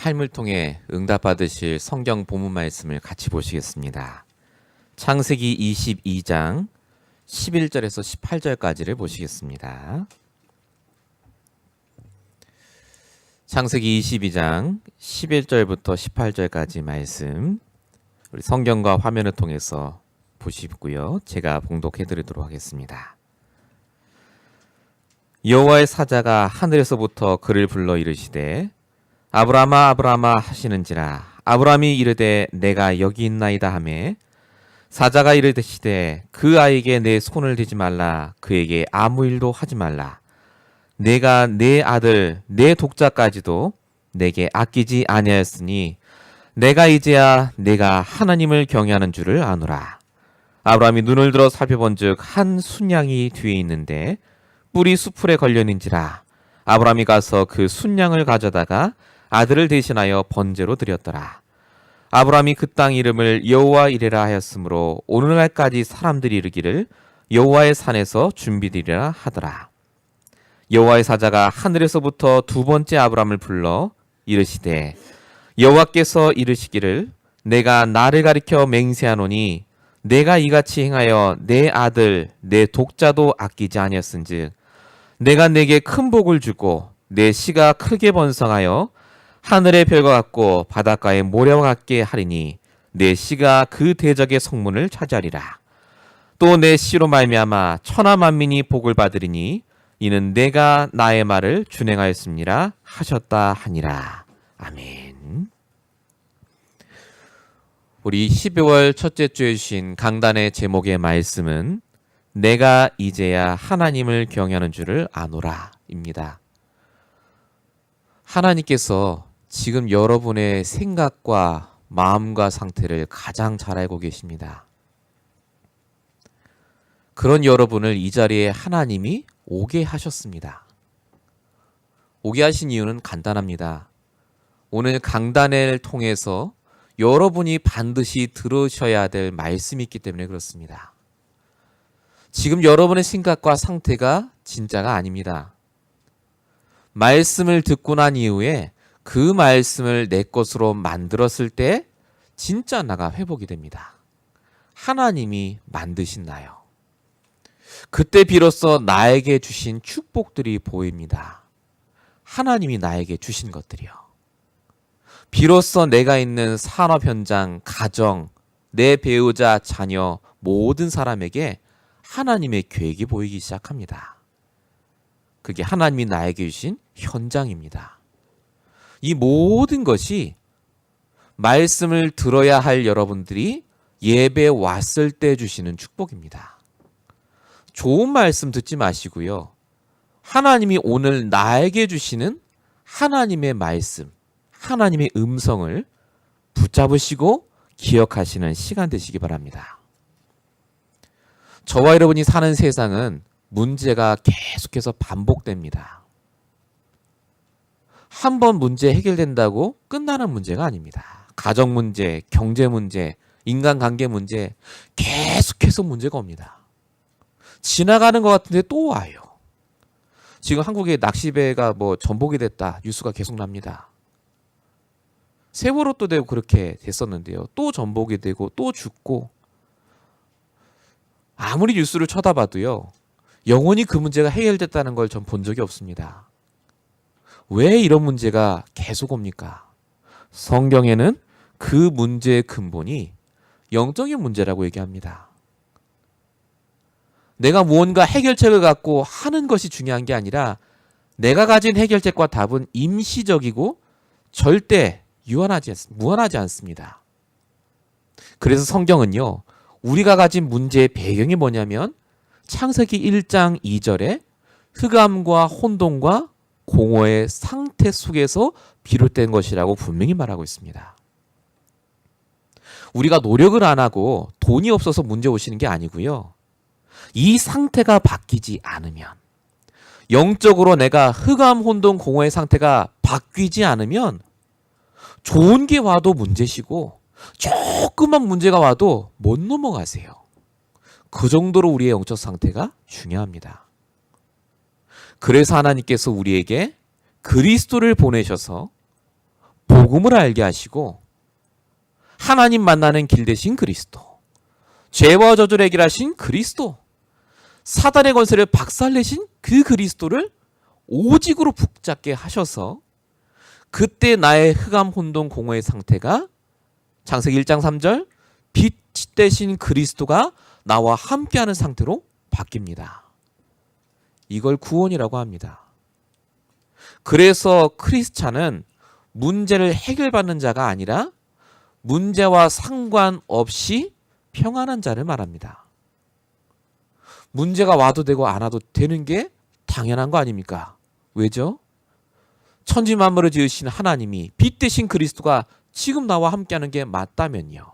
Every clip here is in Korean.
삶을 통해 응답받으실 성경 본문 말씀을 같이 보시겠습니다. 창세기 22장 11절에서 18절까지를 보시겠습니다. 창세기 22장 11절부터 18절까지 말씀 우리 성경과 화면을 통해서 보시고요. 제가 봉독해 드리도록 하겠습니다. 여호와의 사자가 하늘에서부터 그를 불러 이르시되 아브라함아 아브라함아 하시는지라. 아브라함이 이르되 내가 여기 있나이다 하매 사자가 이르시되 그 아이에게 내 손을 대지 말라. 그에게 아무 일도 하지 말라. 내가 내 아들 내 독자까지도 내게 아끼지 아니하였으니 내가 이제야 내가 하나님을 경외하는 줄을 아노라. 아브라함이 눈을 들어 살펴본즉 한 순양이 뒤에 있는데 뿔이 수풀에 걸렸는지라. 아브라함이 가서 그 순양을 가져다가 아들을 대신하여 번제로 드렸더라. 아브라함이 그 땅 이름을 여호와 이레라 하였으므로 오늘날까지 사람들이 이르기를 여호와의 산에서 준비되리라 하더라. 여호와의 사자가 하늘에서부터 두 번째 아브라함을 불러 이르시되 여호와께서 이르시기를 내가 나를 가리켜 맹세하노니 내가 이같이 행하여 내 아들 내 독자도 아끼지 아니었은즉 내가 내게 큰 복을 주고 내 씨가 크게 번성하여 하늘의 별과 같고 바닷가의 모래와 같게 하리니 내 씨가 그 대적의 성문을 차지하리라. 또 내 씨로 말미암아 천하 만민이 복을 받으리니 이는 내가 나의 말을 준행하였습니다 하셨다 하니라. 아멘. 우리 12월 첫째 주에 주신 강단의 제목의 말씀은 내가 이제야 하나님을 경외하는 줄을 아노라 입니다. 하나님께서 지금 여러분의 생각과 마음과 상태를 가장 잘 알고 계십니다. 그런 여러분을 이 자리에 하나님이 오게 하셨습니다. 오게 하신 이유는 간단합니다. 오늘 강단을 통해서 여러분이 반드시 들으셔야 될 말씀이 있기 때문에 그렇습니다. 지금 여러분의 생각과 상태가 진짜가 아닙니다. 말씀을 듣고 난 이후에 그 말씀을 내 것으로 만들었을 때 진짜 나가 회복이 됩니다. 하나님이 만드신 나요. 그때 비로소 나에게 주신 축복들이 보입니다. 하나님이 나에게 주신 것들이요. 비로소 내가 있는 산업 현장, 가정, 내 배우자, 자녀, 모든 사람에게 하나님의 계획이 보이기 시작합니다. 그게 하나님이 나에게 주신 현장입니다. 이 모든 것이 말씀을 들어야 할 여러분들이 예배에 왔을 때 주시는 축복입니다. 좋은 말씀 듣지 마시고요. 하나님이 오늘 나에게 주시는 하나님의 말씀, 하나님의 음성을 붙잡으시고 기억하시는 시간 되시기 바랍니다. 저와 여러분이 사는 세상은 문제가 계속해서 반복됩니다. 한 번 문제 해결된다고 끝나는 문제가 아닙니다. 가정 문제, 경제 문제, 인간관계 문제 계속해서 문제가 옵니다. 지나가는 것 같은데 또 와요. 지금 한국에 낚시배가 전복이 됐다 뉴스가 계속 납니다. 세월호 또 되고 그렇게 됐었는데요. 또 전복이 되고 또 죽고 아무리 뉴스를 쳐다봐도요. 영원히 그 문제가 해결됐다는 걸 전 본 적이 없습니다. 왜 이런 문제가 계속 옵니까? 성경에는 그 문제의 근본이 영적인 문제라고 얘기합니다. 내가 무언가 해결책을 갖고 하는 것이 중요한 게 아니라 내가 가진 해결책과 답은 임시적이고 절대 무한하지 않습니다. 그래서 성경은요. 우리가 가진 문제의 배경이 뭐냐면 창세기 1장 2절에 흑암과 혼돈과 공허의 상태 속에서 비롯된 것이라고 분명히 말하고 있습니다. 우리가 노력을 안 하고 돈이 없어서 문제 오시는 게 아니고요. 이 상태가 바뀌지 않으면 영적으로 내가 흑암, 혼돈, 공허의 상태가 바뀌지 않으면 좋은 게 와도 문제시고 조금만 문제가 와도 못 넘어가세요. 그 정도로 우리의 영적 상태가 중요합니다. 그래서 하나님께서 우리에게 그리스도를 보내셔서 복음을 알게 하시고 하나님 만나는 길 대신 그리스도, 죄와 저주를 해결하신 그리스도, 사단의 권세를 박살내신 그 그리스도를 오직으로 붙잡게 하셔서 그때 나의 흑암 혼돈 공허의 상태가 창세기 1장 3절 빛 대신 그리스도가 나와 함께하는 상태로 바뀝니다. 이걸 구원이라고 합니다. 그래서 크리스찬은 문제를 해결받는 자가 아니라 문제와 상관없이 평안한 자를 말합니다. 문제가 와도 되고 안 와도 되는 게 당연한 거 아닙니까? 왜죠? 천지 만물을 지으신 하나님이 빛 대신 그리스도가 지금 나와 함께하는 게 맞다면요.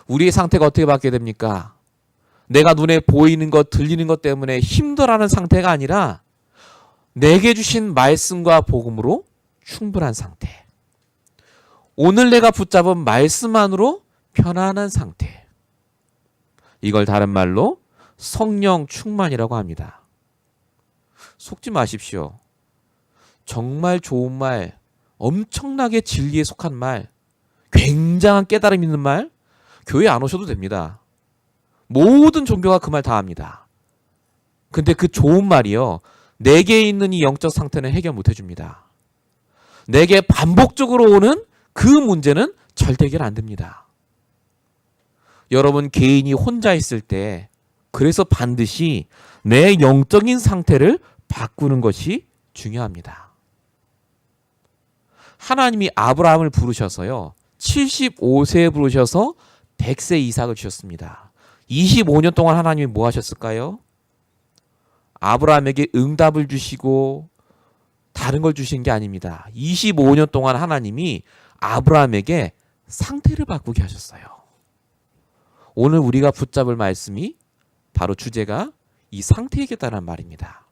우리의 상태가 어떻게 바뀌게 됩니까? 내가 눈에 보이는 것, 들리는 것 때문에 힘들어하는 상태가 아니라 내게 주신 말씀과 복음으로 충분한 상태. 오늘 내가 붙잡은 말씀 안으로 편안한 상태. 이걸 다른 말로 성령 충만이라고 합니다. 속지 마십시오. 정말 좋은 말, 엄청나게 진리에 속한 말, 굉장한 깨달음 있는 말, 교회 안 오셔도 됩니다. 모든 종교가 그 말 다 합니다. 근데 그 좋은 말이요, 내게 있는 이 영적 상태는 해결 못 해줍니다. 내게 반복적으로 오는 그 문제는 절대 해결 안 됩니다. 여러분 개인이 혼자 있을 때 그래서 반드시 내 영적인 상태를 바꾸는 것이 중요합니다. 하나님이 아브라함을 부르셔서요, 75세에 부르셔서 100세 이삭을 주셨습니다. 25년 동안 하나님이 뭐 하셨을까요? 아브라함에게 응답을 주시고 다른 걸 주신 게 아닙니다. 25년 동안 하나님이 아브라함에게 상태를 바꾸게 하셨어요. 오늘 우리가 붙잡을 말씀이 바로 주제가 이 상태이겠다는 말입니다.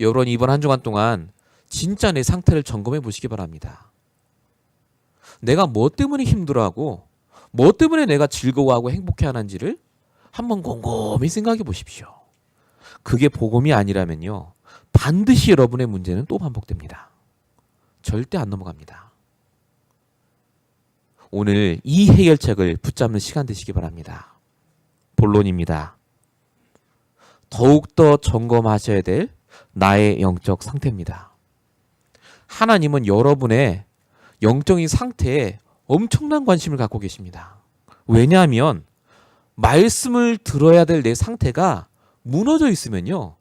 여러분 이번 한 주간 동안 진짜 내 상태를 점검해 보시기 바랍니다. 내가 뭐 때문에 힘들어하고 뭐 때문에 내가 즐거워하고 행복해하는지를 한번 곰곰이 생각해 보십시오. 그게 복음이 아니라면요, 반드시 여러분의 문제는 또 반복됩니다. 절대 안 넘어갑니다. 오늘 이 해결책을 붙잡는 시간 되시기 바랍니다. 본론입니다. 더욱더 점검하셔야 될 나의 영적 상태입니다. 하나님은 여러분의 영적인 상태에 엄청난 관심을 갖고 계십니다. 왜냐하면 말씀을 들어야 될 내 상태가 무너져 있으면요,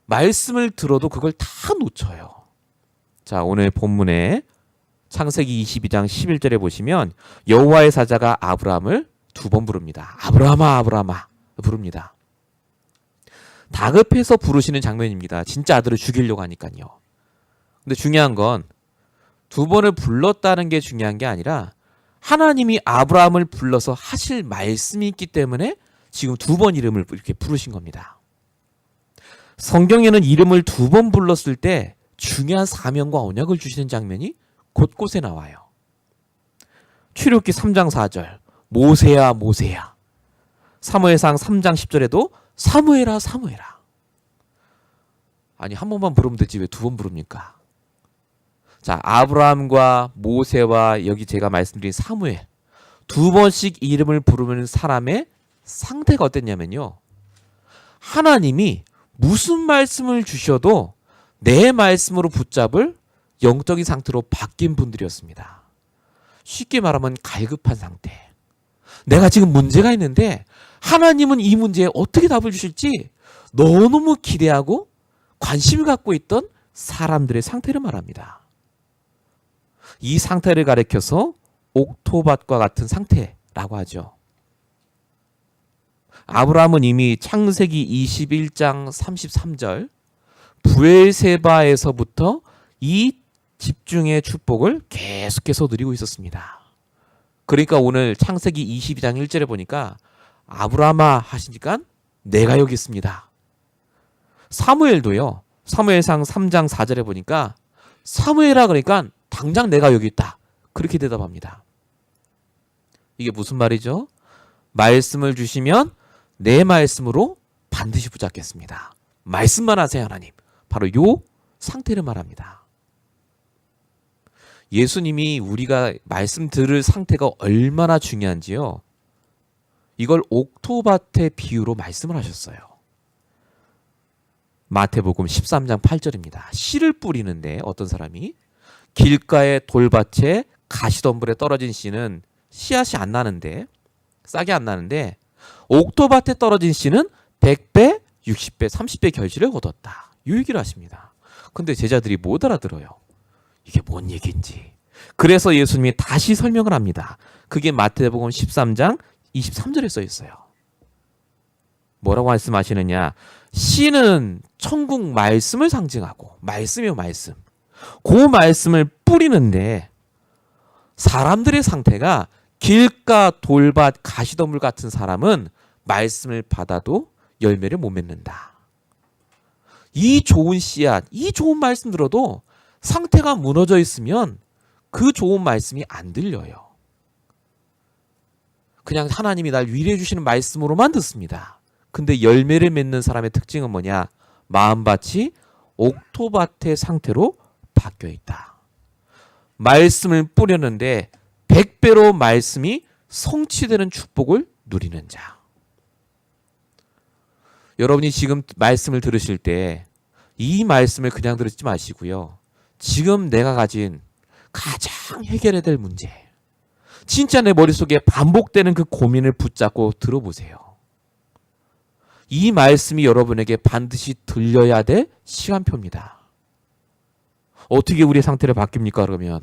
말씀을 들어도 그걸 다 놓쳐요. 자, 오늘 본문에 창세기 22장 11절에 보시면 여호와의 사자가 아브라함을 2번 부릅니다. 아브라함아 아브라함아 부릅니다. 다급해서 부르시는 장면입니다. 진짜 아들을 죽이려고 하니까요. 근데 중요한 건 2번을 불렀다는 게 중요한 게 아니라 하나님이 아브라함을 불러서 하실 말씀이 있기 때문에 지금 2번 이름을 이렇게 부르신 겁니다. 성경에는 이름을 2번 불렀을 때 중요한 사명과 언약을 주시는 장면이 곳곳에 나와요. 출애굽기 3장 4절 모세야 모세야, 사무엘상 3장 10절에도 사무엘아 사무엘아. 아니 한 번만 부르면 되지 왜 2번 부릅니까? 자, 아브라함과 모세와 여기 제가 말씀드린 사무엘 2번씩 이름을 부르는 사람의 상태가 어땠냐면요, 하나님이 무슨 말씀을 주셔도 내 말씀으로 붙잡을 영적인 상태로 바뀐 분들이었습니다. 쉽게 말하면 갈급한 상태. 내가 지금 문제가 있는데 하나님은 이 문제에 어떻게 답을 주실지 너무너무 기대하고 관심을 갖고 있던 사람들의 상태를 말합니다. 이 상태를 가리켜서 옥토밭과 같은 상태라고 하죠. 아브라함은 이미 창세기 21장 33절 브엘세바에서부터 이 집중의 축복을 계속해서 누리고 있었습니다. 그러니까 오늘 창세기 22장 1절에 보니까 아브라함아 하시니까 내가 여기 있습니다. 사무엘도요, 사무엘상 3장 4절에 보니까 사무엘아 그러니까 당장 내가 여기 있다, 그렇게 대답합니다. 이게 무슨 말이죠? 말씀을 주시면 내 말씀으로 반드시 붙잡겠습니다. 말씀만 하세요 하나님. 바로 요 상태를 말합니다. 예수님이 우리가 말씀 들을 상태가 얼마나 중요한지요. 이걸 옥토밭의 비유로 말씀을 하셨어요. 마태복음 13장 8절입니다. 씨를 뿌리는데 어떤 사람이 길가의 돌밭에 가시덤불에 떨어진 씨는 씨앗이 안 나는데 싹이 안 나는데 옥토밭에 떨어진 씨는 100배, 60배, 30배 결실을 거뒀다. 이 얘기를 하십니다. 근데 제자들이 못 알아들어요. 이게 뭔 얘기인지. 그래서 예수님이 다시 설명을 합니다. 그게 마태복음 13장 23절에 써 있어요. 뭐라고 말씀하시느냐? 씨는 천국 말씀을 상징하고 말씀이요 말씀. 그 말씀을 뿌리는데 사람들의 상태가 길가 돌밭 가시덤불 같은 사람은 말씀을 받아도 열매를 못 맺는다. 이 좋은 씨앗, 이 좋은 말씀 들어도 상태가 무너져 있으면 그 좋은 말씀이 안 들려요. 그냥 하나님이 날 위로해 주시는 말씀으로만 듣습니다. 근데 열매를 맺는 사람의 특징은 뭐냐? 마음밭이 옥토밭의 상태로 바뀌어 있다. 말씀을 뿌렸는데 100배로 말씀이 성취되는 축복을 누리는 자. 여러분이 지금 말씀을 들으실 때 이 말씀을 그냥 들으지 마시고요. 지금 내가 가진 가장 해결해야 될 문제, 진짜 내 머릿속에 반복되는 그 고민을 붙잡고 들어보세요. 이 말씀이 여러분에게 반드시 들려야 될 시간표입니다. 어떻게 우리의 상태를 바뀝니까? 그러면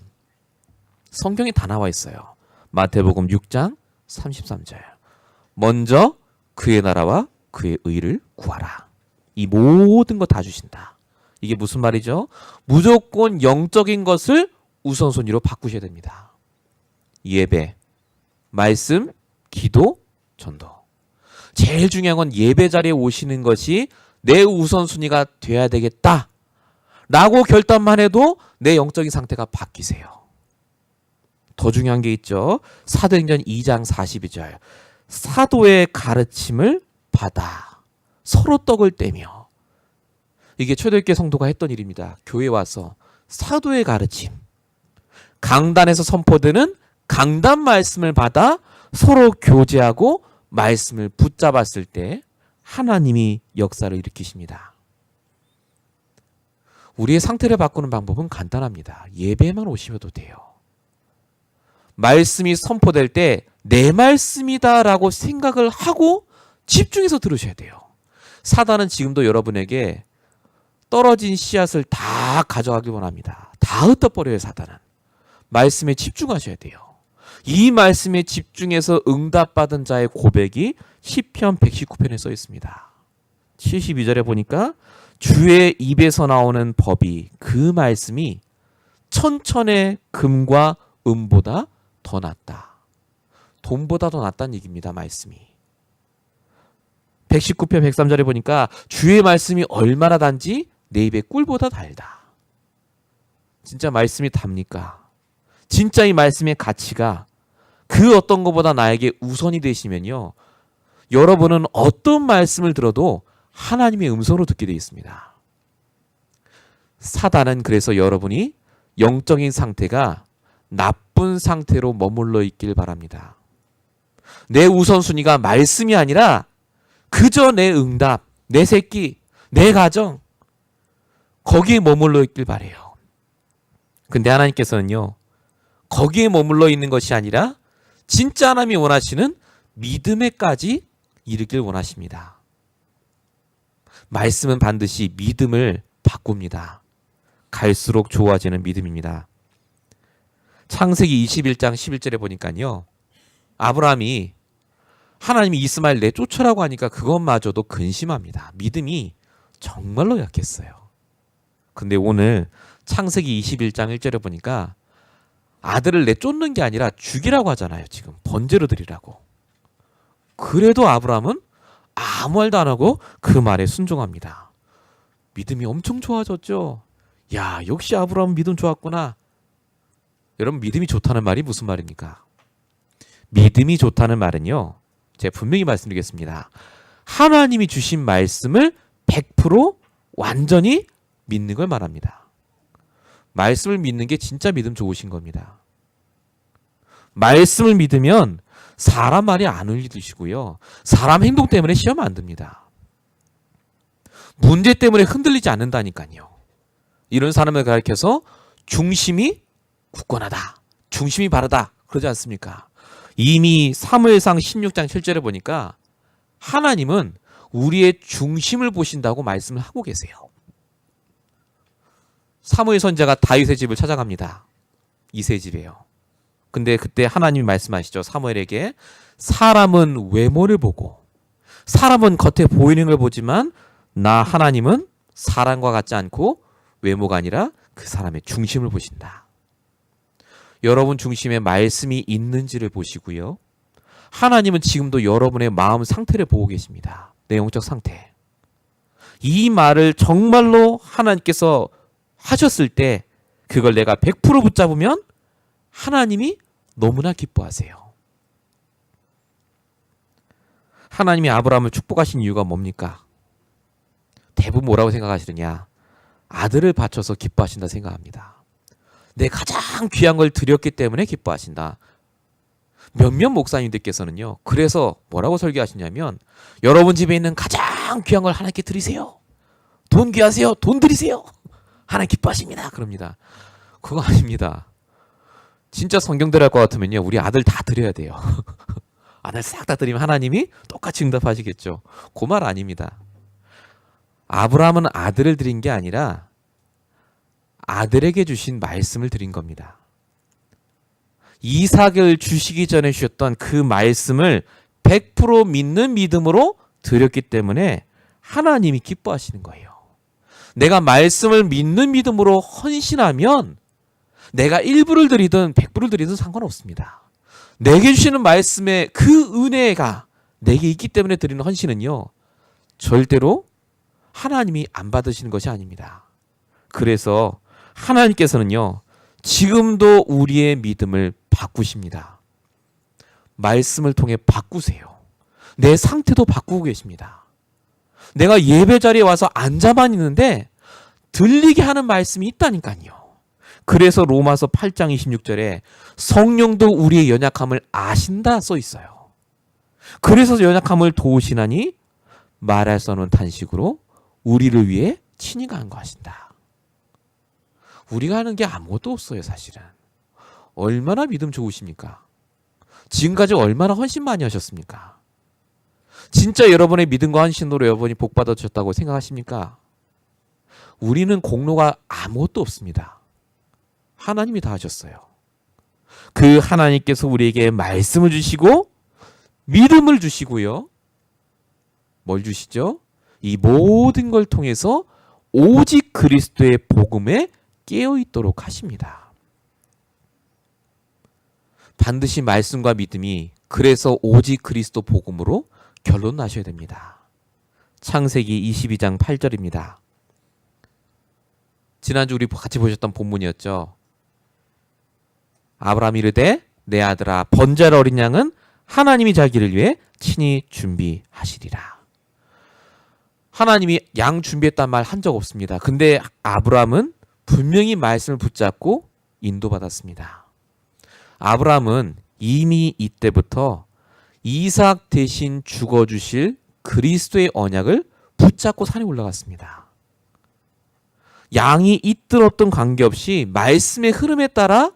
성경에 다 나와 있어요. 마태복음 6장 33절. 먼저 그의 나라와 그의 의를 구하라. 이 모든 거 다 주신다. 이게 무슨 말이죠? 무조건 영적인 것을 우선순위로 바꾸셔야 됩니다. 예배, 말씀, 기도, 전도. 제일 중요한 건 예배 자리에 오시는 것이 내 우선순위가 돼야 되겠다 라고 결단만 해도 내 영적인 상태가 바뀌세요. 더 중요한 게 있죠. 사도행전 2장 42절. 사도의 가르침을 받아 서로 떡을 떼며. 이게 초대교회 성도가 했던 일입니다. 교회에 와서 사도의 가르침, 강단에서 선포되는 강단 말씀을 받아 서로 교제하고 말씀을 붙잡았을 때 하나님이 역사를 일으키십니다. 우리의 상태를 바꾸는 방법은 간단합니다. 예배만 오시셔도 돼요. 말씀이 선포될 때 내 말씀이다라고 생각을 하고 집중해서 들으셔야 돼요. 사단은 지금도 여러분에게 떨어진 씨앗을 다 가져가길 원합니다. 다 흩어버려요, 사단은. 말씀에 집중하셔야 돼요. 이 말씀에 집중해서 응답받은 자의 고백이 시편 119편에 써 있습니다. 72절에 보니까 주의 입에서 나오는 법이, 그 말씀이 천천의 금과 은보다 더 낫다. 돈보다 더 낫다는 얘기입니다. 말씀이. 119편 103절에 보니까 주의 말씀이 얼마나 단지 내 입의 꿀보다 달다. 진짜 말씀이 답니까? 진짜 이 말씀의 가치가 그 어떤 것보다 나에게 우선이 되시면요, 여러분은 어떤 말씀을 들어도 하나님의 음성으로 듣게 되어 있습니다. 사단은 그래서 여러분이 영적인 상태가 나쁜 상태로 머물러 있길 바랍니다. 내 우선순위가 말씀이 아니라 그저 내 응답, 내 새끼, 내 가정, 거기에 머물러 있길 바래요. 근데 하나님께서는요, 거기에 머물러 있는 것이 아니라 진짜 하나님이 원하시는 믿음에까지 이르길 원하십니다. 말씀은 반드시 믿음을 바꿉니다. 갈수록 좋아지는 믿음입니다. 창세기 21장 11절에 보니까요, 아브라함이 하나님이 이스마엘 내쫓으라고 하니까 그것마저도 근심합니다. 믿음이 정말로 약했어요. 근데 오늘 창세기 21장 1절에 보니까 아들을 내쫓는 게 아니라 죽이라고 하잖아요. 지금 번제로 드리라고. 그래도 아브라함은 아무 말도 안 하고 그 말에 순종합니다. 믿음이 엄청 좋아졌죠. 야, 역시 아브라함 믿음 좋았구나. 여러분, 믿음이 좋다는 말이 무슨 말입니까? 믿음이 좋다는 말은요, 제가 분명히 말씀드리겠습니다. 하나님이 주신 말씀을 100% 완전히 믿는 걸 말합니다. 말씀을 믿는 게 진짜 믿음 좋으신 겁니다. 말씀을 믿으면 사람 말이 안 흘리시고요. 사람 행동 때문에 시험 안 듭니다. 문제 때문에 흔들리지 않는다니까요. 이런 사람을 가리켜서 중심이 굳건하다. 중심이 바르다. 그러지 않습니까? 이미 사무엘상 16장 7절에 보니까 하나님은 우리의 중심을 보신다고 말씀을 하고 계세요. 사무엘 선지자가 다윗의 집을 찾아갑니다. 이새의 집이에요. 근데 그때 하나님이 말씀하시죠. 사무엘에게 사람은 외모를 보고 사람은 겉에 보이는 걸 보지만 나 하나님은 사람과 같지 않고 외모가 아니라 그 사람의 중심을 보신다. 여러분 중심에 말씀이 있는지를 보시고요. 하나님은 지금도 여러분의 마음 상태를 보고 계십니다. 내 영적 상태. 이 말을 정말로 하나님께서 하셨을 때 그걸 내가 100% 붙잡으면 하나님이 너무나 기뻐하세요. 하나님이 아브라함을 축복하신 이유가 뭡니까? 대부분 뭐라고 생각하시느냐? 아들을 바쳐서 기뻐하신다 생각합니다. 내 가장 귀한 걸 드렸기 때문에 기뻐하신다. 몇몇 목사님들께서는요. 그래서 뭐라고 설교하시냐면 여러분 집에 있는 가장 귀한 걸 하나님께 드리세요. 돈 귀하세요. 돈 드리세요. 하나님 기뻐하십니다. 그럽니다. 그거 아닙니다. 진짜 성경대로 할 것 같으면요. 우리 아들 다 드려야 돼요. 아들 싹 다 드리면 하나님이 똑같이 응답하시겠죠. 그 말 아닙니다. 아브라함은 아들을 드린 게 아니라 아들에게 주신 말씀을 드린 겁니다. 이삭을 주시기 전에 주셨던 그 말씀을 100% 믿는 믿음으로 드렸기 때문에 하나님이 기뻐하시는 거예요. 내가 말씀을 믿는 믿음으로 헌신하면 내가 1불을 드리든 100불을 드리든 상관없습니다. 내게 주시는 말씀의 그 은혜가 내게 있기 때문에 드리는 헌신은요. 절대로 하나님이 안 받으시는 것이 아닙니다. 그래서 하나님께서는요. 지금도 우리의 믿음을 바꾸십니다. 말씀을 통해 바꾸세요. 내 상태도 바꾸고 계십니다. 내가 예배 자리에 와서 앉아만 있는데 들리게 하는 말씀이 있다니까요. 그래서 로마서 8장 26절에 성령도 우리의 연약함을 아신다 써 있어요. 그래서 연약함을 도우시나니 말할 수 없는 탄식으로 우리를 위해 친히 간구하신다. 우리가 하는 게 아무것도 없어요, 사실은. 얼마나 믿음 좋으십니까? 지금까지 얼마나 헌신 많이 하셨습니까? 진짜 여러분의 믿음과 헌신으로 여러분이 복 받으셨다고 생각하십니까? 우리는 공로가 아무것도 없습니다. 하나님이 다 하셨어요. 그 하나님께서 우리에게 말씀을 주시고 믿음을 주시고요. 뭘 주시죠? 이 모든 걸 통해서 오직 그리스도의 복음에 깨어 있도록 하십니다. 반드시 말씀과 믿음이 그래서 오직 그리스도 복음으로 결론 나셔야 됩니다. 창세기 22장 8절입니다. 지난주 우리 같이 보셨던 본문이었죠. 아브라함이 이르되 내 아들아 번제할 어린 양은 하나님이 자기를 위해 친히 준비하시리라. 하나님이 양 준비했단 말 한 적 없습니다. 근데 아브라함은 분명히 말씀을 붙잡고 인도받았습니다. 아브라함은 이미 이때부터 이삭 대신 죽어주실 그리스도의 언약을 붙잡고 산에 올라갔습니다. 양이 있든 관계없이 말씀의 흐름에 따라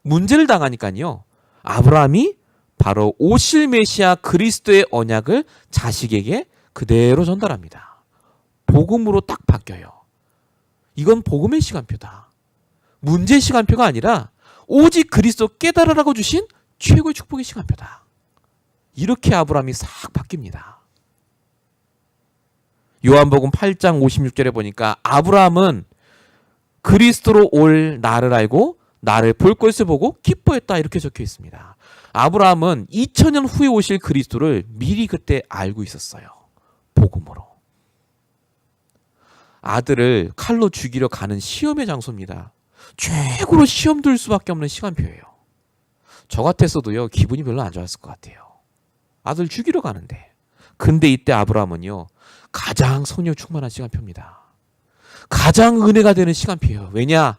문제를 당하니까요. 아브라함이 바로 오실 메시아 그리스도의 언약을 자식에게 그대로 전달합니다. 복음으로 딱 바뀌어요. 이건 복음의 시간표다. 문제의 시간표가 아니라 오직 그리스도 깨달으라고 주신 최고의 축복의 시간표다. 이렇게 아브라함이 싹 바뀝니다. 요한복음 8장 56절에 보니까 아브라함은 그리스도로 올 나를 알고 나를 볼 것을 보고 기뻐했다 이렇게 적혀 있습니다. 아브라함은 2000년 후에 오실 그리스도를 미리 그때 알고 있었어요. 복음으로. 아들을 칼로 죽이려 가는 시험의 장소입니다. 최고로 시험 들 수밖에 없는 시간표예요. 저 같았어도요 기분이 별로 안 좋았을 것 같아요. 아들 죽이러 가는데. 근데 이때 아브라함은요 가장 성령 충만한 시간표입니다. 가장 은혜가 되는 시간표예요. 왜냐?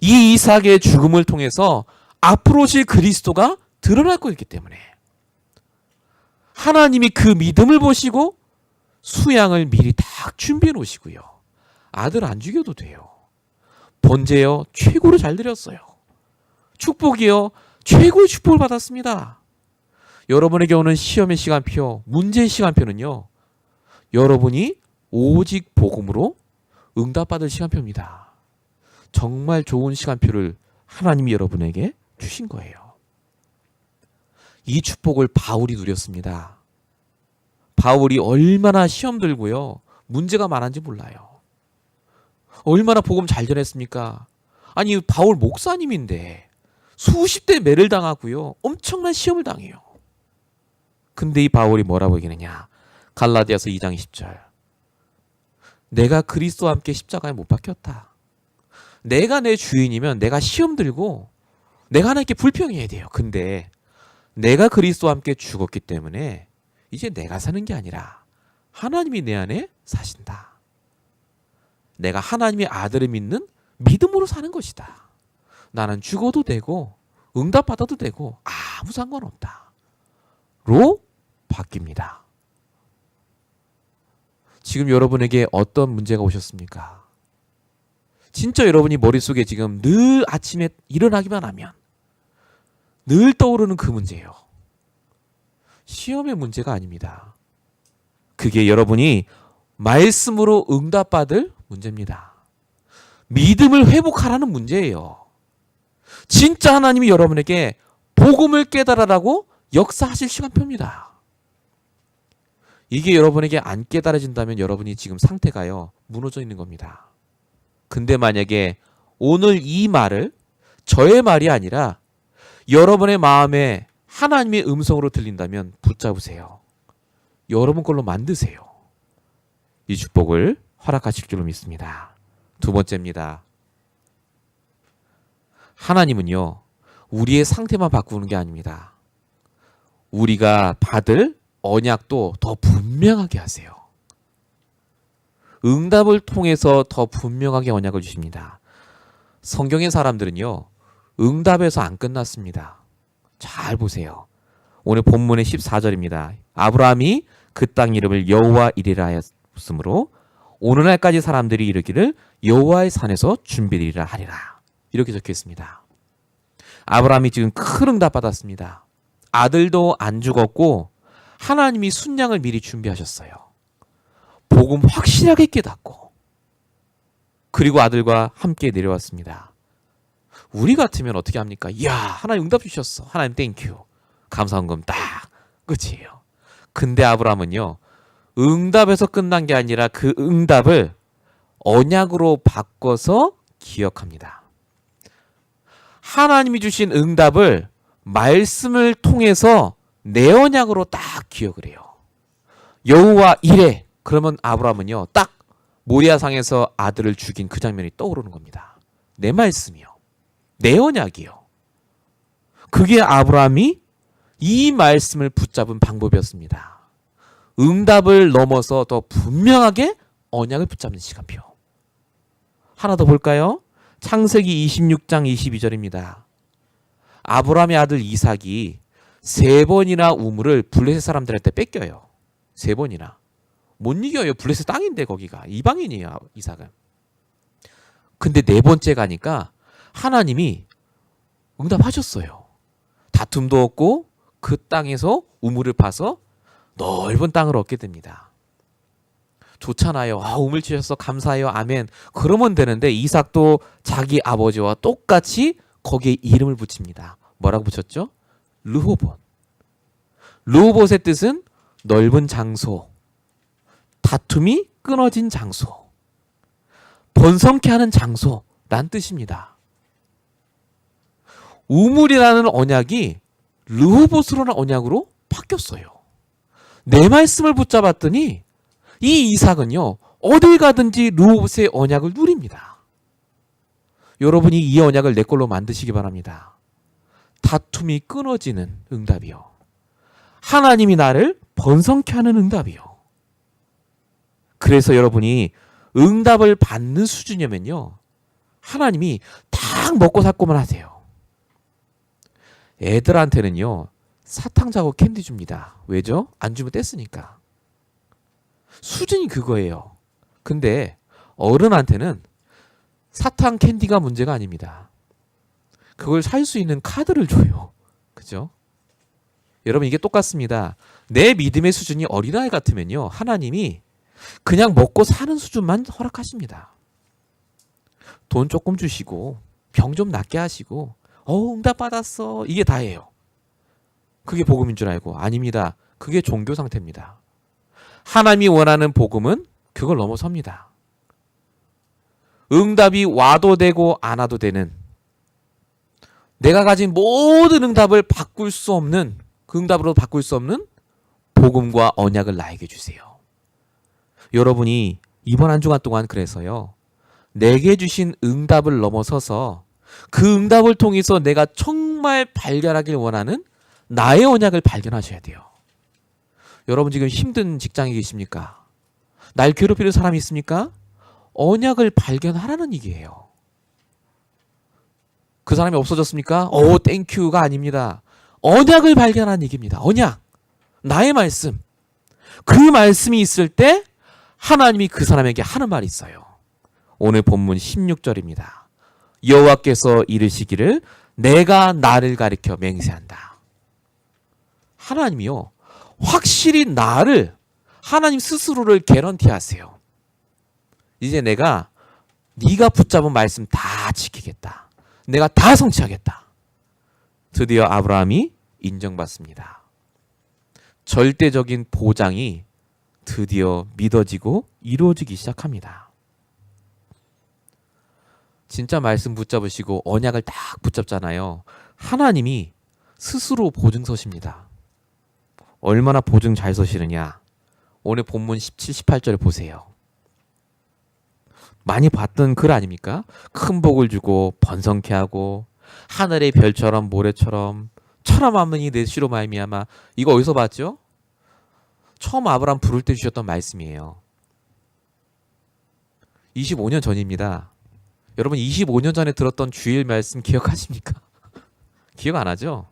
이 이삭의 죽음을 통해서 앞으로 오실 그리스도가 드러날 거였기 때문에 하나님이 그 믿음을 보시고 수양을 미리 딱 준비해 놓으시고요. 아들 안 죽여도 돼요. 번제요 최고로 잘 드렸어요. 축복이요 최고의 축복을 받았습니다. 여러분에게 오는 시험의 시간표, 문제의 시간표는요. 여러분이 오직 복음으로 응답받을 시간표입니다. 정말 좋은 시간표를 하나님이 여러분에게 주신 거예요. 이 축복을 바울이 누렸습니다. 바울이 얼마나 시험 들고요. 문제가 많은지 몰라요. 얼마나 복음 잘 전했습니까? 아니 바울 목사님인데 수십 대 매를 당하고요. 엄청난 시험을 당해요. 근데 이 바울이 뭐라고 얘기하느냐. 갈라디아서 2장 20절. 내가 그리스도와 함께 십자가에 못 박혔다. 내가 내 주인이면 내가 시험 들고 내가 하나님께 불평해야 돼요. 근데 내가 그리스도와 함께 죽었기 때문에 이제 내가 사는 게 아니라 하나님이 내 안에 사신다. 내가 하나님의 아들을 믿는 믿음으로 사는 것이다. 나는 죽어도 되고 응답받아도 되고 아무 상관없다. 로 바뀝니다. 지금 여러분에게 어떤 문제가 오셨습니까? 진짜 여러분이 머릿속에 지금 늘 아침에 일어나기만 하면 늘 떠오르는 그 문제예요. 시험의 문제가 아닙니다. 그게 여러분이 말씀으로 응답받을 문제입니다. 믿음을 회복하라는 문제예요. 진짜 하나님이 여러분에게 복음을 깨달으라고 역사하실 시간표입니다. 이게 여러분에게 안 깨달아진다면 여러분이 지금 상태가요 무너져 있는 겁니다. 근데 만약에 오늘 이 말을 저의 말이 아니라 여러분의 마음에 하나님의 음성으로 들린다면 붙잡으세요. 여러분 걸로 만드세요. 이 축복을 허락하실 줄로 믿습니다. 두 번째입니다. 하나님은요 우리의 상태만 바꾸는 게 아닙니다. 우리가 받을 언약도 더 분명하게 하세요. 응답을 통해서 더 분명하게 언약을 주십니다. 성경의 사람들은요 응답에서 안 끝났습니다. 잘 보세요. 오늘 본문의 14절입니다. 아브라함이 그 땅 이름을 여호와 이레라 하였으므로 오늘날까지 사람들이 이르기를 여호와의 산에서 준비되리라 하리라. 이렇게 적혀 있습니다. 아브라함이 지금 큰 응답 받았습니다. 아들도 안 죽었고 하나님이 순양을 미리 준비하셨어요. 복음 확실하게 깨닫고 그리고 아들과 함께 내려왔습니다. 우리 같으면 어떻게 합니까? 이야 하나님 응답 주셨어. 하나님 땡큐. 감사한금 딱 끝이에요. 근데 아브라함은요 응답에서 끝난 게 아니라 그 응답을 언약으로 바꿔서 기억합니다. 하나님이 주신 응답을 말씀을 통해서 내 언약으로 딱 기억을 해요. 여호와 이레. 그러면 아브라함은요 딱 모리아상에서 아들을 죽인 그 장면이 떠오르는 겁니다. 내 말씀이요. 내 언약이요. 그게 아브라함이 이 말씀을 붙잡은 방법이었습니다. 응답을 넘어서 더 분명하게 언약을 붙잡는 시간표. 하나 더 볼까요? 창세기 26장 22절입니다. 아브라함의 아들 이삭이 3번이나 우물을 블레셋 사람들한테 뺏겨요. 3번이나. 못 이겨요. 블레셋 땅인데 거기가. 이방인이에요. 이삭은. 근데 4번째 가니까 하나님이 응답하셨어요. 다툼도 없고 그 땅에서 우물을 파서 넓은 땅을 얻게 됩니다. 좋잖아요. 우물 치셔서 감사해요. 아멘. 그러면 되는데 이삭도 자기 아버지와 똑같이 거기에 이름을 붙입니다. 뭐라고 붙였죠? 르호봇. 르호봇의 뜻은 넓은 장소, 다툼이 끊어진 장소, 번성케 하는 장소란 뜻입니다. 우물이라는 언약이 르호봇으로는 언약으로 바뀌었어요. 내 말씀을 붙잡았더니 이 이삭은요 어딜 가든지 르호봇의 언약을 누립니다. 여러분이 이 언약을 내 걸로 만드시기 바랍니다. 다툼이 끊어지는 응답이요. 하나님이 나를 번성케 하는 응답이요. 그래서 여러분이 응답을 받는 수준이면요 하나님이 딱 먹고 살고만 하세요. 애들한테는요, 사탕자고 캔디 줍니다. 왜죠? 안 주면 뗐으니까. 수준이 그거예요. 근데 어른한테는 사탕 캔디가 문제가 아닙니다. 그걸 살 수 있는 카드를 줘요. 그죠? 여러분, 이게 똑같습니다. 내 믿음의 수준이 어린아이 같으면요, 하나님이 그냥 먹고 사는 수준만 허락하십니다. 돈 조금 주시고 병 좀 낫게 하시고 응답 받았어, 이게 다예요. 그게 복음인 줄 알고. 아닙니다. 그게 종교 상태입니다. 하나님이 원하는 복음은 그걸 넘어섭니다. 응답이 와도 되고 안 와도 되는, 내가 가진 모든 응답을 바꿀 수 없는, 그 응답으로 바꿀 수 없는 복음과 언약을 나에게 주세요. 여러분이 이번 한 주간 동안 그래서요, 내게 주신 응답을 넘어서서 그 응답을 통해서 내가 정말 발견하길 원하는 나의 언약을 발견하셔야 돼요. 여러분, 지금 힘든 직장에 계십니까? 날 괴롭히는 사람이 있습니까? 언약을 발견하라는 얘기예요. 그 사람이 없어졌습니까? 땡큐가 아닙니다. 언약을 발견하는 얘기입니다. 언약. 나의 말씀. 그 말씀이 있을 때 하나님이 그 사람에게 하는 말이 있어요. 오늘 본문 16절입니다. 여호와께서 이르시기를 내가 나를 가리켜 맹세한다. 하나님이요, 확실히 나를, 하나님 스스로를 개런티하세요. 이제 내가 네가 붙잡은 말씀 다 지키겠다. 내가 다 성취하겠다. 드디어 아브라함이 인정받습니다. 절대적인 보장이 드디어 믿어지고 이루어지기 시작합니다. 진짜 말씀 붙잡으시고 언약을 딱 붙잡잖아요. 하나님이 스스로 보증 서십니다. 얼마나 보증 잘 서시느냐. 오늘 본문 17, 18절을 보세요. 많이 봤던 글 아닙니까? 큰 복을 주고 번성케 하고 하늘의 별처럼 모래처럼 천하만민이 내 씨로 말미암아. 이거 어디서 봤죠? 처음 아브라함 부를 때 주셨던 말씀이에요. 25년 전입니다. 여러분, 25년 전에 들었던 주일 말씀 기억하십니까? 기억 안 하죠?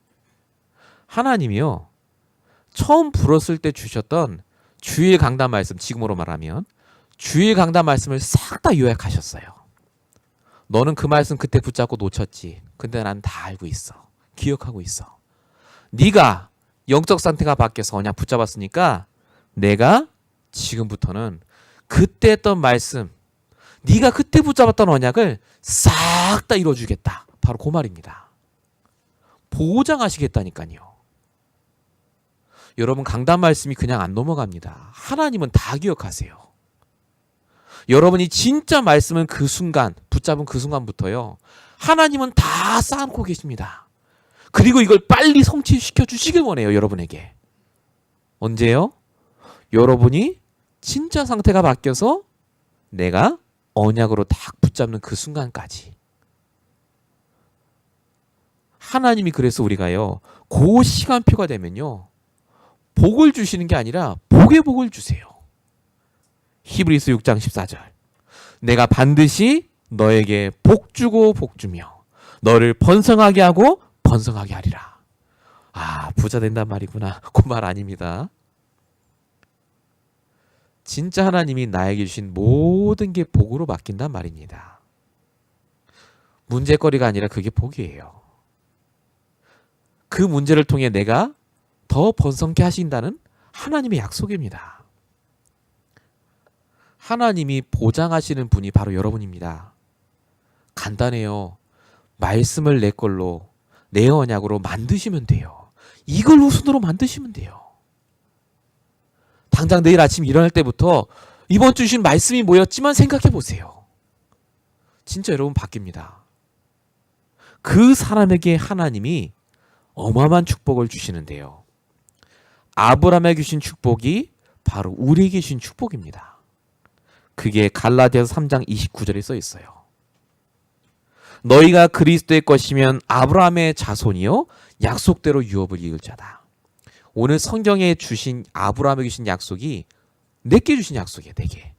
하나님이요, 처음 불었을 때 주셨던 주일 강단 말씀, 지금으로 말하면 주일 강단 말씀을 싹 다 요약하셨어요. 너는 그 말씀 그때 붙잡고 놓쳤지. 근데 난 다 알고 있어. 기억하고 있어. 네가 영적 상태가 바뀌어서 언약 붙잡았으니까 내가 지금부터는 그때 했던 말씀, 네가 그때 붙잡았던 언약을 싹 다 이루어주겠다. 바로 그 말입니다. 보장하시겠다니까요. 여러분, 강단 말씀이 그냥 안 넘어갑니다. 하나님은 다 기억하세요. 여러분이 진짜 말씀은 그 순간, 붙잡은 그 순간부터요, 하나님은 다 쌓아놓고 계십니다. 그리고 이걸 빨리 성취시켜 주시길 원해요. 여러분에게. 언제요? 여러분이 진짜 상태가 바뀌어서 내가 언약으로 딱 붙잡는 그 순간까지. 하나님이 그래서 우리가요, 그 시간표가 되면요, 복을 주시는 게 아니라 복의 복을 주세요. 히브리서 6장 14절. 내가 반드시 너에게 복 주고 복 주며 너를 번성하게 하고 번성하게 하리라. 아, 부자 된단 말이구나. 그 말 아닙니다. 진짜 하나님이 나에게 주신 모든 게 복으로 바뀐단 말입니다. 문제거리가 아니라 그게 복이에요. 그 문제를 통해 내가 더 번성케 하신다는 하나님의 약속입니다. 하나님이 보장하시는 분이 바로 여러분입니다. 간단해요. 말씀을 내 걸로, 내 언약으로 만드시면 돼요. 이걸 우선으로 만드시면 돼요. 당장 내일 아침 일어날 때부터 이번 주 주신 말씀이 뭐였지만 생각해 보세요. 진짜 여러분 바뀝니다. 그 사람에게 하나님이 어마어마한 축복을 주시는데요. 아브라함에게 주신 축복이 바로 우리에게 주신 축복입니다. 그게 갈라디아서 3장 29절에 써 있어요. 너희가 그리스도의 것이면 아브라함의 자손이요 약속대로 유업을 이을 자다. 오늘 성경에 주신 아브라함에게 주신 약속이 4개 주신 약속이에요. 4개.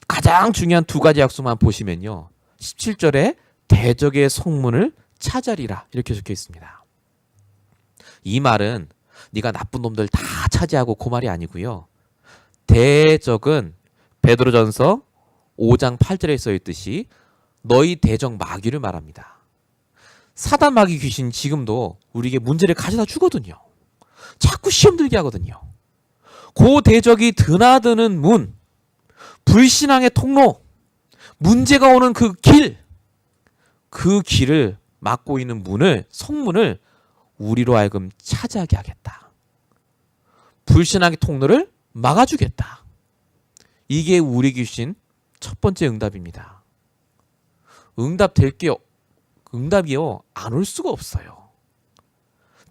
가장 중요한 2가지 약속만 보시면요, 17절에 대적의 성문을 차지하리라 이렇게 적혀 있습니다. 이 말은 네가 나쁜 놈들 다 차지하고 그 말이 아니고요. 대적은 베드로전서 5장 8절에 써 있듯이 너희 대적 마귀를 말합니다. 사단 마귀 귀신 지금도 우리에게 문제를 가져다 주거든요. 자꾸 시험 들게 하거든요. 그 대적이 드나드는 문, 불신앙의 통로, 문제가 오는 그 길을 막고 있는 성문을 우리로 하여금 차지하게 하겠다. 불신앙의 통로를 막아주겠다. 이게 우리에게 주신 첫 번째 응답입니다. 응답이요 안 올 수가 없어요.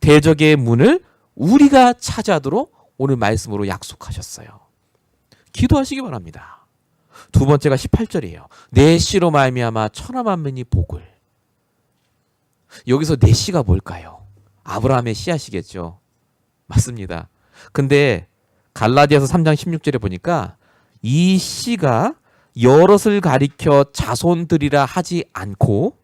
대적의 문을 우리가 차지하도록 오늘 말씀으로 약속하셨어요. 기도하시기 바랍니다. 두 번째가 18절이에요. 내 씨로 말미암아 천하만민이 복을. 여기서 내 씨가 뭘까요? 아브라함의 씨앗이겠죠. 맞습니다. 근데 갈라디아서 3장 16절에 보니까 이 씨가 여럿을 가리켜 자손들이라 하지 않고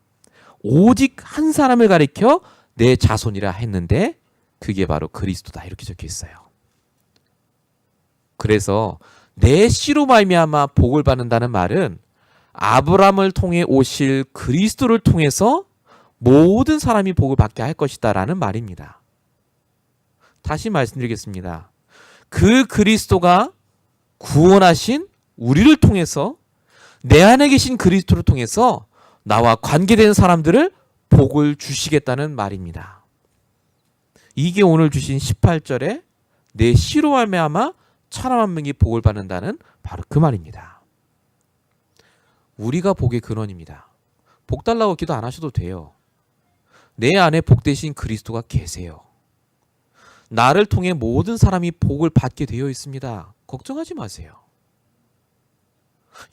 오직 한 사람을 가리켜 내 자손이라 했는데 그게 바로 그리스도다 이렇게 적혀 있어요. 그래서 내 씨로 말미암아 복을 받는다는 말은 아브라함을 통해 오실 그리스도를 통해서 모든 사람이 복을 받게 할 것이다 라는 말입니다. 다시 말씀드리겠습니다. 그 그리스도가 구원하신 우리를 통해서 내 안에 계신 그리스도를 통해서 나와 관계된 사람들을 복을 주시겠다는 말입니다. 이게 오늘 주신 18절에 내 씨로 말미암아 천하만민이 복을 받는다는 바로 그 말입니다. 우리가 복의 근원입니다. 복 달라고 기도 안 하셔도 돼요. 내 안에 복되신 그리스도가 계세요. 나를 통해 모든 사람이 복을 받게 되어 있습니다. 걱정하지 마세요.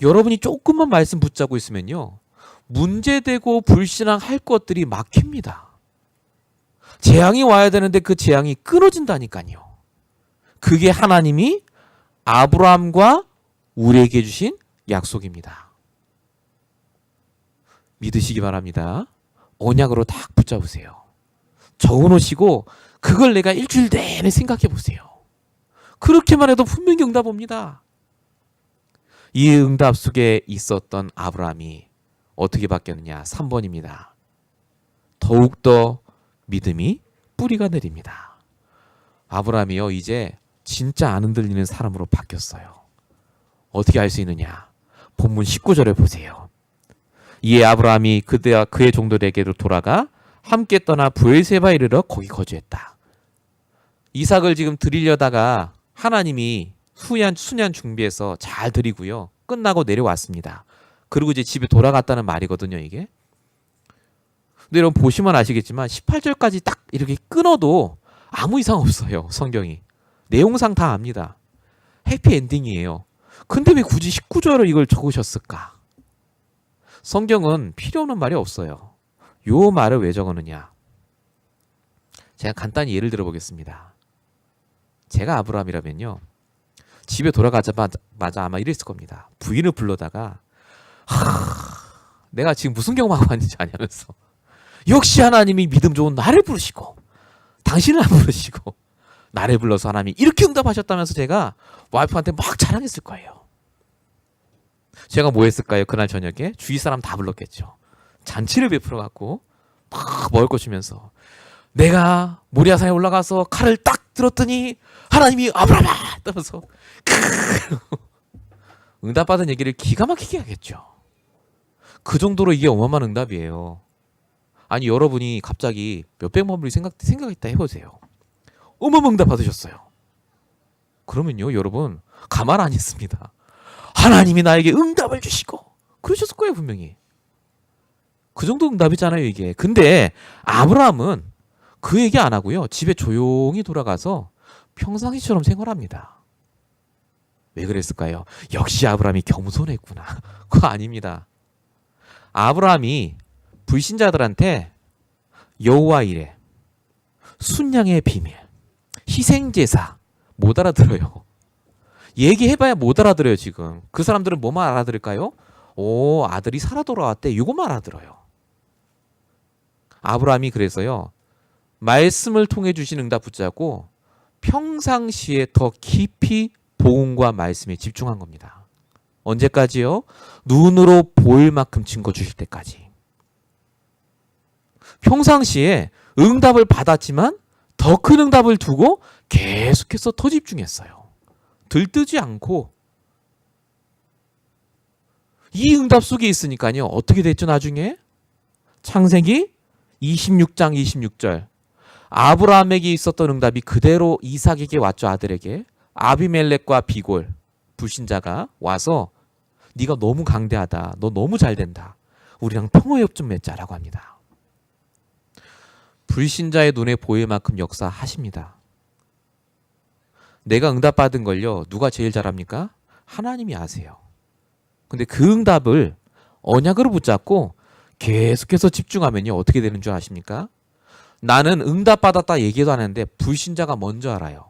여러분이 조금만 말씀 붙잡고 있으면요. 문제되고 불신앙할 것들이 막힙니다. 재앙이 와야 되는데 그 재앙이 끊어진다니까요. 그게 하나님이 아브라함과 우리에게 주신 약속입니다. 믿으시기 바랍니다. 언약으로 딱 붙잡으세요. 적어놓으시고 그걸 내가 일주일 내내 생각해 보세요. 그렇게만 해도 분명히 응답 옵니다. 이 응답 속에 있었던 아브라함이 어떻게 바뀌었느냐? 3번입니다. 더욱더 믿음이 뿌리가 내립니다. 아브라함이요 이제 진짜 안 흔들리는 사람으로 바뀌었어요. 어떻게 알 수 있느냐? 본문 19절에 보세요. 이에 아브라함이 그의 종들에게로 돌아가 함께 떠나 브엘세바에 이르러 거기 거주했다. 이삭을 지금 드리려다가 하나님이 순양 준비해서 잘 드리고요. 끝나고 내려왔습니다. 그리고 이제 집에 돌아갔다는 말이거든요, 이게. 근데 여러분 보시면 아시겠지만 18절까지 딱 이렇게 끊어도 아무 이상 없어요, 성경이. 내용상 다 압니다. 해피엔딩이에요. 근데 왜 굳이 19절을 이걸 적으셨을까? 성경은 필요 없는 말이 없어요. 요 말을 왜 적었느냐? 제가 간단히 예를 들어보겠습니다. 제가 아브라함이라면요. 집에 돌아가자마자 아마 이랬을 겁니다. 부인을 불러다가 내가 지금 무슨 경험하고 왔는지 아냐면서 역시 하나님이 믿음 좋은 나를 부르시고 당신을 안 부르시고 나를 불러서 하나님이 이렇게 응답하셨다면서 제가 와이프한테 막 자랑했을 거예요. 제가 뭐 했을까요? 그날 저녁에 주위 사람 다 불렀겠죠. 잔치를 베풀어 갖고 막 먹을 거 주면서 내가 모리아산에 올라가서 칼을 딱 들었더니 하나님이 아브라함아 떠면서 응답받은 얘기를 기가 막히게 하겠죠. 그 정도로 이게 어마어마한 응답이에요. 아니 여러분이 갑자기 몇백만 불이 생각했다 해보세요. 어마어마한 응답 받으셨어요. 그러면요 여러분 가만 안 있습니다. 하나님이 나에게 응답을 주시고 그러셨을 거예요 분명히. 그 정도 응답이잖아요 이게. 근데 아브라함은 그 얘기 안 하고요. 집에 조용히 돌아가서 평상시처럼 생활합니다. 왜 그랬을까요? 역시 아브라함이 겸손했구나. 그거 아닙니다. 아브라함이 불신자들한테 여호와 이레, 순양의 비밀, 희생제사 못 알아들어요. 얘기해봐야 못 알아들어요 지금. 그 사람들은 뭐만 알아들을까요? 오, 아들이 살아 돌아왔대. 이거만 알아들어요. 아브라함이 그래서요, 말씀을 통해 주신 응답 붙잡고 평상시에 더 깊이 복음과 말씀에 집중한 겁니다. 언제까지요? 눈으로 보일 만큼 증거 주실 때까지. 평상시에 응답을 받았지만 더 큰 응답을 두고 계속해서 더 집중했어요. 들뜨지 않고. 이 응답 속에 있으니까요. 어떻게 됐죠 나중에? 창세기 26장 26절. 아브라함에게 있었던 응답이 그대로 이삭에게 왔죠. 아들에게. 아비멜렉과 비골 불신자가 와서 네가 너무 강대하다. 너 너무 잘 된다. 우리랑 평화협 좀 맺자라고 합니다. 불신자의 눈에 보일 만큼 역사하십니다. 내가 응답받은 걸요. 누가 제일 잘합니까? 하나님이 아세요. 근데 그 응답을 언약으로 붙잡고 계속해서 집중하면요. 어떻게 되는 줄 아십니까? 나는 응답받았다 얘기도 안 하는데 불신자가 먼저 알아요.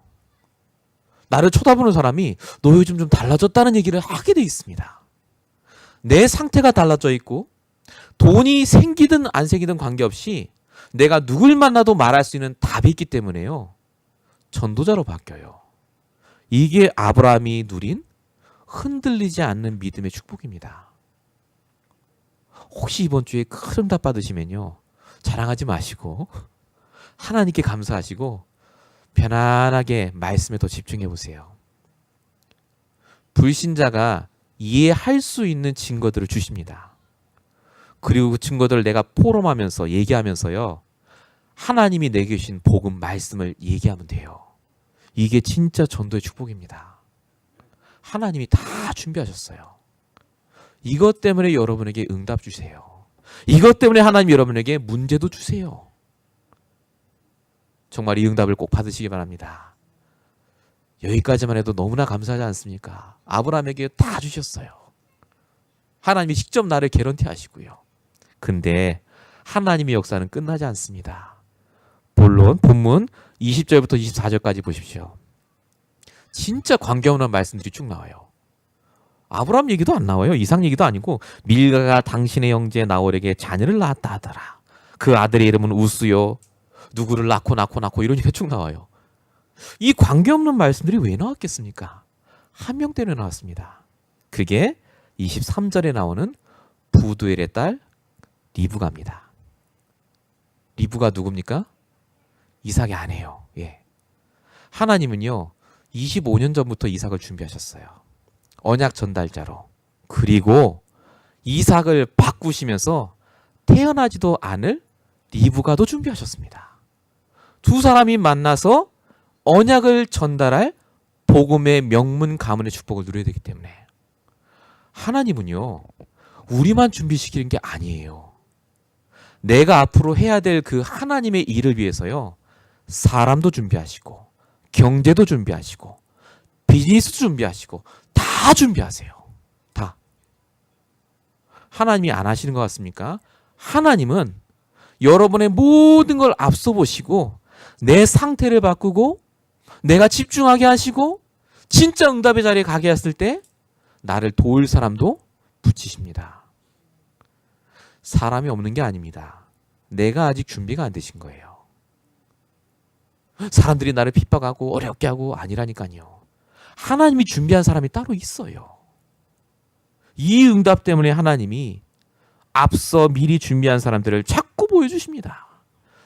나를 쳐다보는 사람이 너 요즘 좀 달라졌다는 얘기를 하게 돼 있습니다. 내 상태가 달라져 있고 돈이 생기든 안 생기든 관계없이 내가 누굴 만나도 말할 수 있는 답이 있기 때문에요. 전도자로 바뀌어요. 이게 아브라함이 누린 흔들리지 않는 믿음의 축복입니다. 혹시 이번 주에 큰 응답 받으시면요. 자랑하지 마시고 하나님께 감사하시고 편안하게 말씀에 더 집중해 보세요. 불신자가 이해할 수 있는 증거들을 주십니다. 그리고 그 증거들을 내가 포럼하면서 얘기하면서요. 하나님이 내게 주신 복음 말씀을 얘기하면 돼요. 이게 진짜 전도의 축복입니다. 하나님이 다 준비하셨어요. 이것 때문에 여러분에게 응답 주세요. 이것 때문에 하나님 여러분에게 문제도 주세요. 정말 이 응답을 꼭 받으시기 바랍니다. 여기까지만 해도 너무나 감사하지 않습니까? 아브라함에게 다 주셨어요. 하나님이 직접 나를 개런티 하시고요. 근데 하나님의 역사는 끝나지 않습니다. 본론, 본문 20절부터 24절까지 보십시오. 진짜 관계없는 말씀들이 쭉 나와요. 아브라함 얘기도 안 나와요. 이삭 얘기도 아니고 밀가가 당신의 형제 나홀에게 자녀를 낳았다 하더라. 그 아들의 이름은 우스요. 누구를 낳고 이런 얘기가 쭉 나와요. 이 관계없는 말씀들이 왜 나왔겠습니까? 한 명 때문에 나왔습니다. 그게 23절에 나오는 부두엘의 딸 리브가입니다. 리브가 누굽니까? 이삭의 아내요. 예. 하나님은요. 25년 전부터 이삭을 준비하셨어요. 언약 전달자로. 그리고 이삭을 바꾸시면서 태어나지도 않을 리브가도 준비하셨습니다. 두 사람이 만나서 언약을 전달할 복음의 명문 가문의 축복을 누려야 되기 때문에 하나님은요. 우리만 준비시키는 게 아니에요. 내가 앞으로 해야 될 그 하나님의 일을 위해서요. 사람도 준비하시고 경제도 준비하시고 비즈니스도 준비하시고 다 준비하세요. 다. 하나님이 안 하시는 것 같습니까? 하나님은 여러분의 모든 걸 앞서 보시고 내 상태를 바꾸고 내가 집중하게 하시고 진짜 응답의 자리에 가게 했을 때 나를 도울 사람도 붙이십니다. 사람이 없는 게 아닙니다. 내가 아직 준비가 안 되신 거예요. 사람들이 나를 핍박하고 어렵게 하고 아니라니까요. 하나님이 준비한 사람이 따로 있어요. 이 응답 때문에 하나님이 앞서 미리 준비한 사람들을 자꾸 보여주십니다.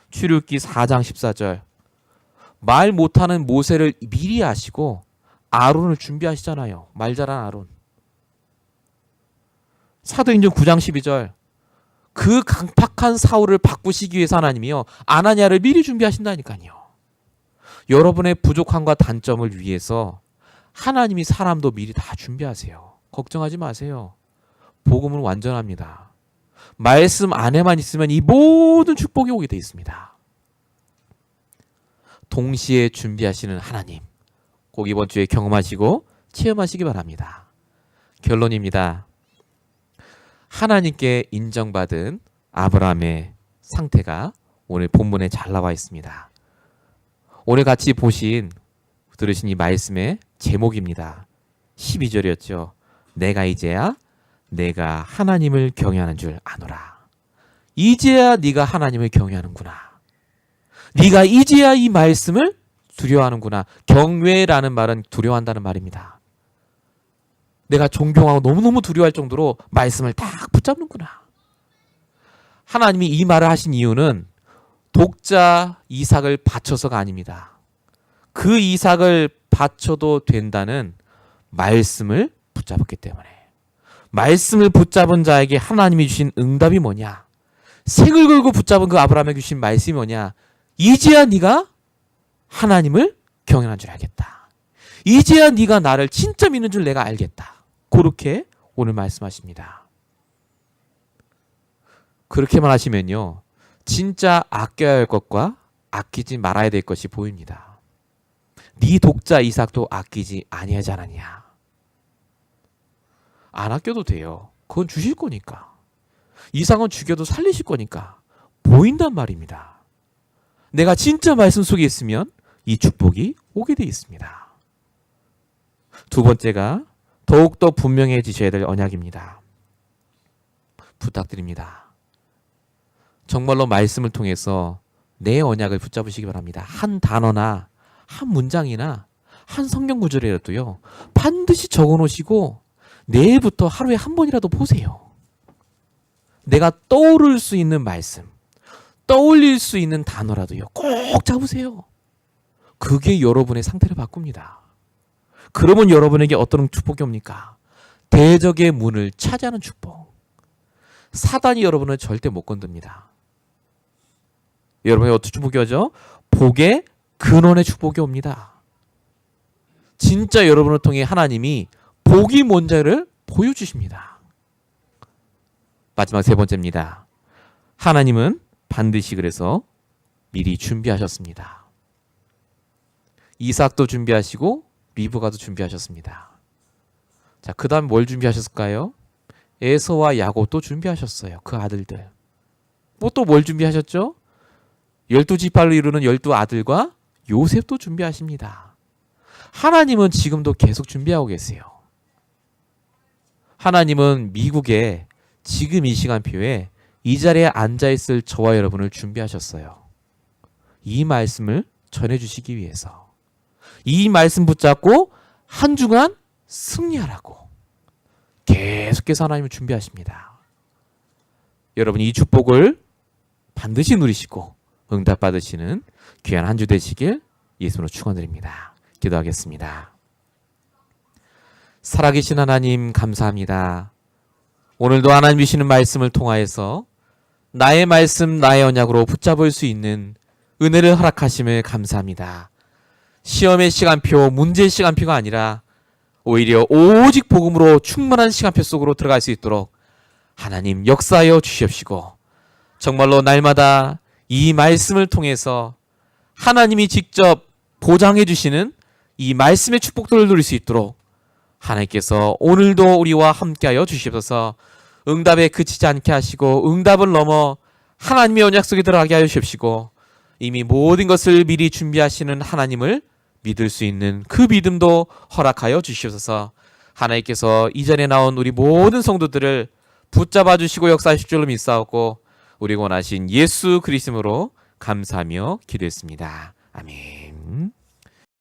출애굽기 4장 14절 말 못하는 모세를 미리 아시고 아론을 준비하시잖아요. 말 잘한 아론. 사도행전 9장 12절 그 강팍한 사울을 바꾸시기 위해서 하나님이요. 아나니아를 미리 준비하신다니까요. 여러분의 부족함과 단점을 위해서 하나님이 사람도 미리 다 준비하세요. 걱정하지 마세요. 복음은 완전합니다. 말씀 안에만 있으면 이 모든 축복이 오게 돼 있습니다. 동시에 준비하시는 하나님. 꼭 이번 주에 경험하시고 체험하시기 바랍니다. 결론입니다. 하나님께 인정받은 아브라함의 상태가 오늘 본문에 잘 나와 있습니다. 오늘 같이 들으신 이 말씀의 제목입니다. 12절이었죠. 내가 이제야 내가 하나님을 경외하는 줄 아노라. 이제야 네가 하나님을 경외하는구나. 네가 이제야 이 말씀을 두려워하는구나. 경외라는 말은 두려워한다는 말입니다. 내가 존경하고 너무너무 두려워할 정도로 말씀을 딱 붙잡는구나. 하나님이 이 말을 하신 이유는 독자 이삭을 바쳐서가 아닙니다. 그 이삭을 바쳐도 된다는 말씀을 붙잡았기 때문에. 말씀을 붙잡은 자에게 하나님이 주신 응답이 뭐냐? 생을 걸고 붙잡은 그 아브라함에게 주신 말씀이 뭐냐? 이제야 네가 하나님을 경외하는 줄 알겠다. 이제야 네가 나를 진짜 믿는 줄 내가 알겠다. 그렇게 오늘 말씀하십니다. 그렇게만 하시면요, 진짜 아껴야 할 것과 아끼지 말아야 될 것이 보입니다. 네 독자 이삭도 아끼지 아니하지 않았냐? 안 아껴도 돼요. 그건 주실 거니까. 이삭은 죽여도 살리실 거니까 보인단 말입니다. 내가 진짜 말씀 속에 있으면 이 축복이 오게 되어 있습니다. 두 번째가 더욱더 분명해지셔야 될 언약입니다. 부탁드립니다. 정말로 말씀을 통해서 내 언약을 붙잡으시기 바랍니다. 한 단어나 한 문장이나 한 성경 구절이라도요, 반드시 적어 놓으시고 내일부터 하루에 한 번이라도 보세요. 내가 떠오를 수 있는 말씀, 떠올릴 수 있는 단어라도요, 꼭 잡으세요. 그게 여러분의 상태를 바꿉니다. 그러면 여러분에게 어떤 축복이 옵니까? 대적의 문을 차지하는 축복. 사단이 여러분을 절대 못 건듭니다. 여러분에게 어떤 축복이 오죠? 복의 근원의 축복이 옵니다. 진짜 여러분을 통해 하나님이 복이 뭔지를 보여주십니다. 마지막 세 번째입니다. 하나님은 반드시 그래서 미리 준비하셨습니다. 이삭도 준비하시고 리브가도 준비하셨습니다. 자, 그 다음 뭘 준비하셨을까요? 에서와 야곱도 준비하셨어요. 그 아들들. 또 뭘 준비하셨죠? 12지파를 이루는 12아들과 요셉도 준비하십니다. 하나님은 지금도 계속 준비하고 계세요. 하나님은 미국에 지금 이 시간표에 이 자리에 앉아있을 저와 여러분을 준비하셨어요. 이 말씀을 전해주시기 위해서. 이 말씀 붙잡고 한 주간 승리하라고 계속해서 하나님을 준비하십니다. 여러분, 이 축복을 반드시 누리시고 응답받으시는 귀한 한 주 되시길 예수로 축원드립니다. 기도하겠습니다. 살아계신 하나님 감사합니다. 오늘도 하나님 주시는 말씀을 통하여서 나의 말씀, 나의 언약으로 붙잡을 수 있는 은혜를 허락하심을 감사합니다. 시험의 시간표, 문제의 시간표가 아니라 오히려 오직 복음으로 충만한 시간표 속으로 들어갈 수 있도록 하나님 역사하여 주시옵시고, 정말로 날마다 이 말씀을 통해서 하나님이 직접 보장해 주시는 이 말씀의 축복들을 누릴 수 있도록 하나님께서 오늘도 우리와 함께하여 주시옵소서. 응답에 그치지 않게 하시고 응답을 넘어 하나님의 언약 속에 들어가게 하여 주시옵시고, 이미 모든 것을 미리 준비하시는 하나님을 믿을 수 있는 그 믿음도 허락하여 주시옵소서. 하나님께서 이전에 나온 우리 모든 성도들을 붙잡아 주시고 역사하실 줄로 믿사오고 우리 원하신 예수 그리스도로 감사하며 기도했습니다. 아멘.